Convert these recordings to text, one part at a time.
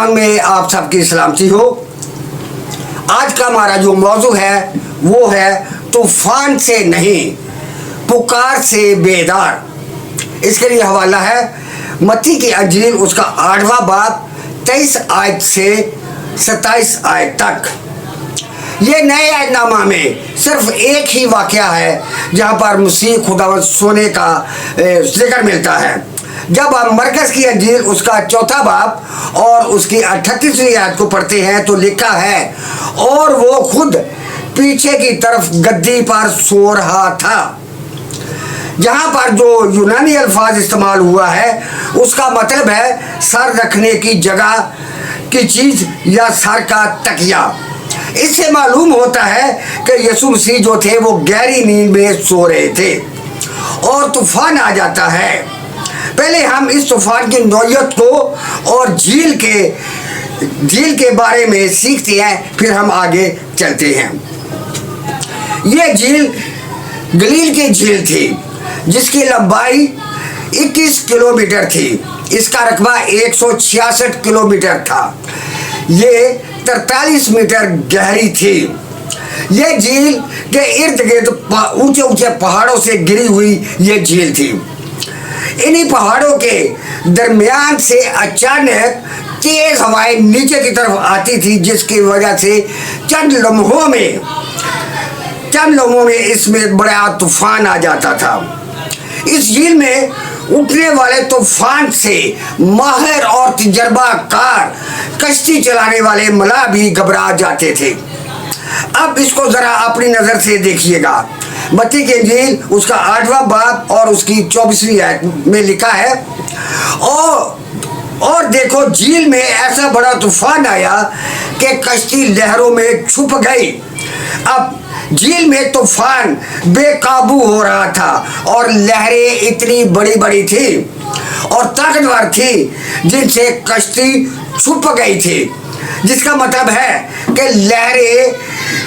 पाक में आप सबकी सलामती हो। आज का हमारा जो मौजू है वो है तूफान से नहीं पुकार से बेदार। इसके लिए हवाला है मत्ती की अंजील उसका 8वां बाब 23 आयत से 27 आयत तक। ये नए ऐतनामा में सिर्फ एक ही वाक़या है जहाँ पर मसीह खुदावंद सोने का जिक्र मिलता है। जब हम मरकज़ की अंजील उसका 4था बाब और उसकी 38वीं आयत को पढ़ते हैं तो लिखा है, और वो खुद पीछे की तरफ गद्दी पर सो रहा था। जहाँ पर जो यूनानी अल्फाज इस्तेमाल हुआ है उसका मतलब है सर रखने की जगह की चीज़ या सर का तकिया। इससे मालूम होता है कि यीशु मसीह जो थे वो गहरी नींद में सो रहे थे और तूफान आ जाता है। पहले हम इस तूफान की नौयत को और झील के बारे में सीखते हैं, फिर हम आगे चलते हैं। ये झील गलील की झील थी जिसकी लंबाई 21 किलोमीटर थी। इसका रकबा 166 किलोमीटर था। ये 43 मीटर गहरी थी। ये झील के इर्द गिर्द ऊंचे ऊंचे पहाड़ों से घिरी हुई ये झील थी। इन्हीं पहाड़ों के दरमियान से अचानक तेज हवाएं नीचे की तरफ आती थी, जिसकी वजह से चंद लम्हों में इसमें बड़ा तूफान आ जाता था। इस झील में उठने वाले तूफान से माहिर और तजर्बाकार कश्ती चलाने वाले मलाह भी घबरा जाते थे। अब इसको जरा अपनी नजर से देखिएगा। मत्ती की इंजील उसका 8वां बाब और उसकी 24वीं आयत में लिखा है, और देखो झील में ऐसा बड़ा तूफान आया कि कश्ती लहरों में छुप गई। अब झील में तूफान बेकाबू हो रहा था और लहरें इतनी बड़ी बड़ी थी और ताकतवर थी जिनसे कश्ती छुप गई थी, जिसका मतलब है कि लहरें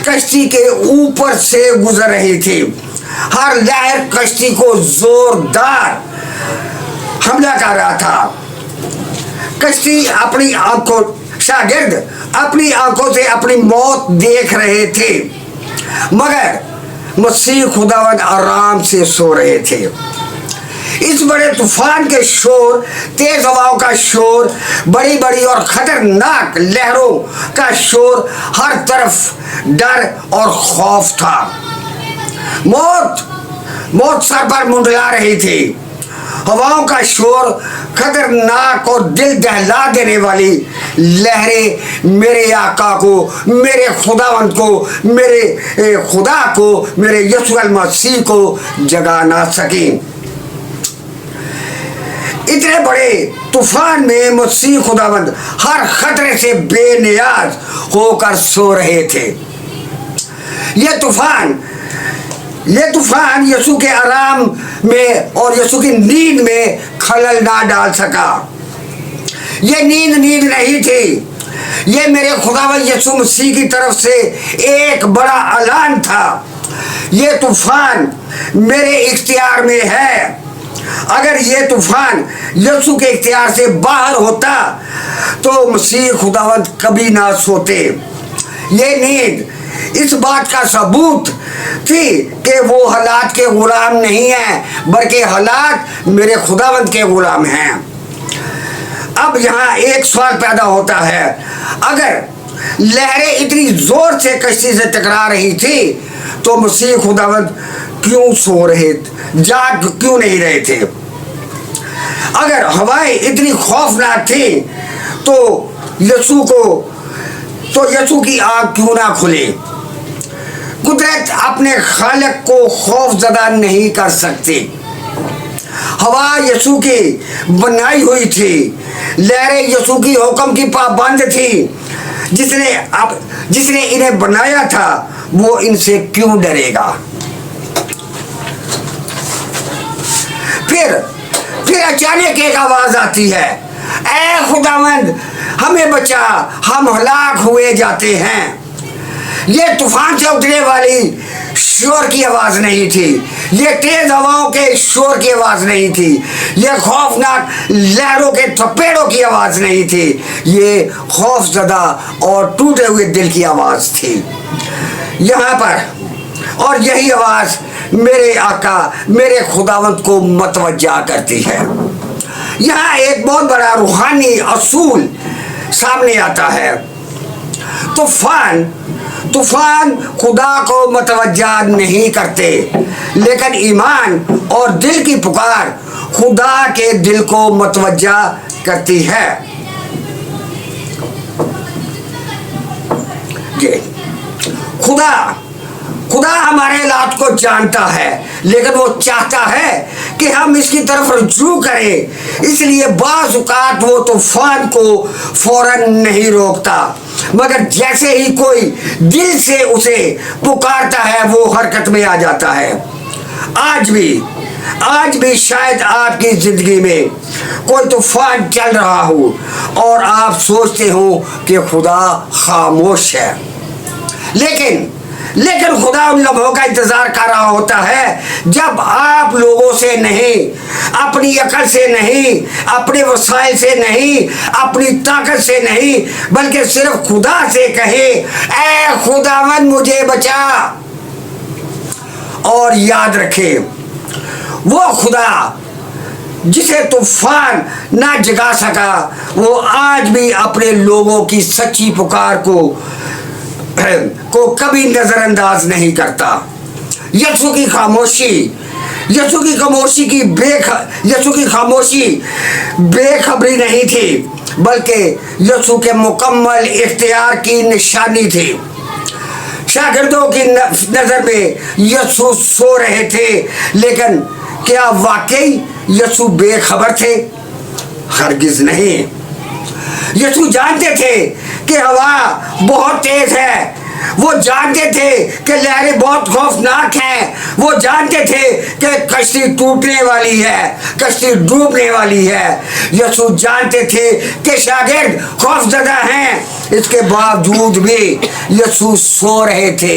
कश्ती के ऊपर से गुजर रही थी। हर लहर कश्ती को जोरदार हमला कर रहा था। कश्ती अपनी आंखों शागिर्द अपनी आंखों से अपनी मौत देख रहे थे, मगर मसीह खुदावंद आराम से सो रहे थे। इस बड़े तूफान के शोर, तेज हवाओं का शोर, बड़ी बड़ी और खतरनाक लहरों का शोर, हर तरफ डर और खौफ था। मौत सर पर मुंडला रही थी। हवाओं का शोर, खतरनाक और दिल दहला देने वाली लहरें मेरे आका को, मेरे खुदावंद को, मेरे खुदा को, मेरे यीशु मसीह को जगा ना सकी। इतने बड़े तूफान में मसीह खुदावंद हर खतरे से बेनियाज होकर सो रहे थे। यह तूफान यीशु के आराम में और यीशु की नींद में खलल ना डाल सका। यह नींद नहीं थी, यह मेरे खुदावंद यीशु मसीह की तरफ से एक बड़ा ऐलान था। यह तूफान मेरे इख्तियार में है। अगर ये तूफान यीशु के इख्तियार से बाहर होता तो मसीह खुदावंद कभी ना सोते। ये नींद इस बात का सबूत थी कि वो हालात के गुलाम नहीं हैं, बल्कि हालात मेरे खुदावंद के गुलाम हैं। अब यहाँ एक सवाल पैदा होता है, अगर लहरें इतनी जोर से कश्ती से टकरा रही थी तो मसीह खुदावंद क्यों सो रहे, जाग क्यों नहीं रहे थे? अगर हवाएं इतनी खौफनाक थी तो यीशु की आंख क्यों ना खुले? कुदरत अपने खालिक को खौफजदा नहीं कर सकती। हवा यीशु की बनाई हुई थी, लहरें यीशु की हुक्म की पाबंद थी। जिसने इन्हें बनाया था वो इनसे क्यों डरेगा? फिर अचानक एक आवाज आती है, ऐ खुदावंद हमें बचा, हम हलाक हुए जाते हैं। ये तूफान से उठने वाली शोर की आवाज नहीं थी, ये तेज हवाओं के शोर की आवाज नहीं थी, ये खौफनाक लहरों के थपेड़ों की आवाज नहीं थी, ये खौफजदा और टूटे हुए दिल की आवाज थी यहाँ पर। और यही आवाज मेरे आका, मेरे खुदावंत को मतवज्जा करती है। यहाँ एक बहुत बड़ा रूहानी असूल सामने आता है। तूफान खुदा को मतवज्जा नहीं करते, लेकिन ईमान और दिल की पुकार खुदा के दिल को मतवज्जा करती है। ये खुदा हमारे हालात को जानता है, लेकिन वो चाहता है कि हम इसकी तरफ रुजू करें। इसलिए बाज़ औक़ात वो तूफान को फौरन नहीं रोकता, मगर जैसे ही कोई दिल से उसे पुकारता है वो हरकत में आ जाता है। आज भी शायद आपकी जिंदगी में कोई तूफान चल रहा हो और आप सोचते हो कि खुदा खामोश है, लेकिन खुदा उन लम्हों का इंतजार कर रहा होता है जब आप लोगों से नहीं, अपनी अकल से नहीं, अपने वसाइल से नहीं, अपनी ताकत से नहीं, बल्कि सिर्फ खुदा से कहे, ऐ खुदावंद मुझे बचा। और याद रखे, वो खुदा जिसे तूफान ना जगा सका, वो आज भी अपने लोगों की सच्ची पुकार को कभी नजरअंदाज नहीं करता। यीशु की खामोशी बेखबरी नहीं थी, बल्कि यीशु के मुकम्मल इख्तियार की निशानी थी। शागिर्दों की नजर में यीशु सो रहे थे, लेकिन क्या वाकई यीशु बेखबर थे? हरगिज नहीं। यीशु जानते थे कि हवा बहुत तेज है, वो जानते थे कि लहरें बहुत खौफनाक हैं, वो जानते थे कि कश्ती टूटने वाली है, कश्ती डूबने वाली है। यीशु जानते थे कि शागिर्द खौफजदा हैं, इसके बावजूद भी यीशु सो रहे थे।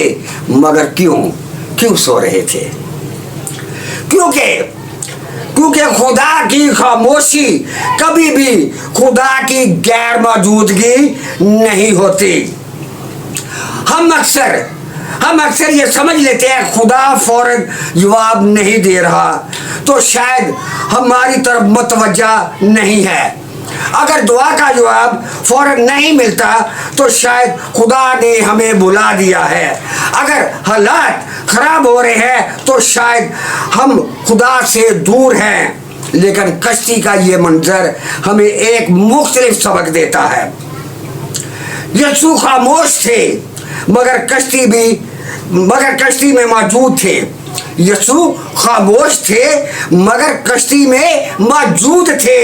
मगर क्यों सो रहे थे? क्योंकि खुदा की खामोशी कभी भी खुदा की गैर मौजूदगी नहीं होती। हम अक्सर ये समझ लेते हैं खुदा फौरन जवाब नहीं दे रहा, तो शायद हमारी तरफ मतवज्जा नहीं है। अगर दुआ का जवाब फौरन नहीं मिलता तो शायद खुदा ने हमें भुला दिया है। अगर हालात खराब हो रहे हैं तो शायद हम खुदा से दूर हैं। लेकिन कश्ती का ये मंजर हमें एक मुख्तलिफ सबक देता है। यीशु खामोश थे, मगर कश्ती में मौजूद थे। यीशु खामोश थे, मगर कश्ती में मौजूद थे।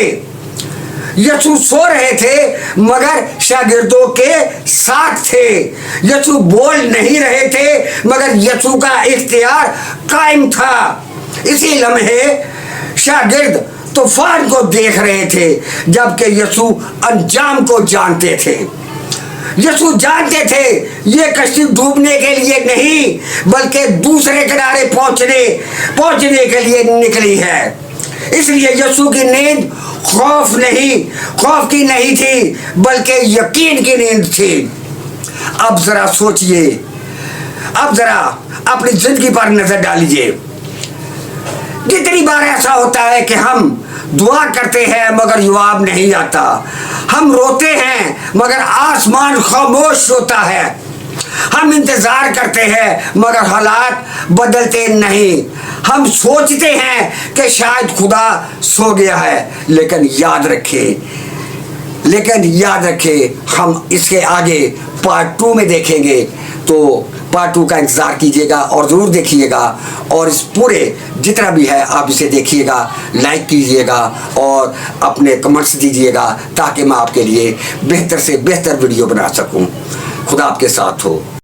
यीशु सो रहे थे, मगर शागिर्दों के साथ थे। यीशु बोल नहीं रहे थे, मगर यीशु का इख्तियार कायम था। इसी लम्हे शागिर्द तूफान को देख रहे थे, जबकि यीशु अंजाम को जानते थे। यीशु जानते थे ये कश्ती डूबने के लिए नहीं, बल्कि दूसरे किनारे पहुंचने के लिए निकली है। इसलिए यीशु की नींद खौफ की नहीं थी, बल्कि यकीन की नींद थी। अब जरा सोचिए, अब जरा अपनी जिंदगी पर नजर डालिए। कितनी बार ऐसा होता है कि हम दुआ करते हैं मगर जवाब नहीं आता, हम रोते हैं मगर आसमान खामोश होता है, हम इंतजार करते हैं मगर हालात बदलते नहीं, हम सोचते हैं कि शायद खुदा सो गया है। लेकिन याद रखे हम इसके आगे पार्ट 2 में देखेंगे, तो पार्ट 2 का इंतज़ार कीजिएगा और ज़रूर देखिएगा। और इस पूरे जितना भी है आप इसे देखिएगा, लाइक कीजिएगा और अपने कमेंट्स दीजिएगा, ताकि मैं आपके लिए बेहतर से बेहतर वीडियो बना सकूं। खुदा आपके साथ हो।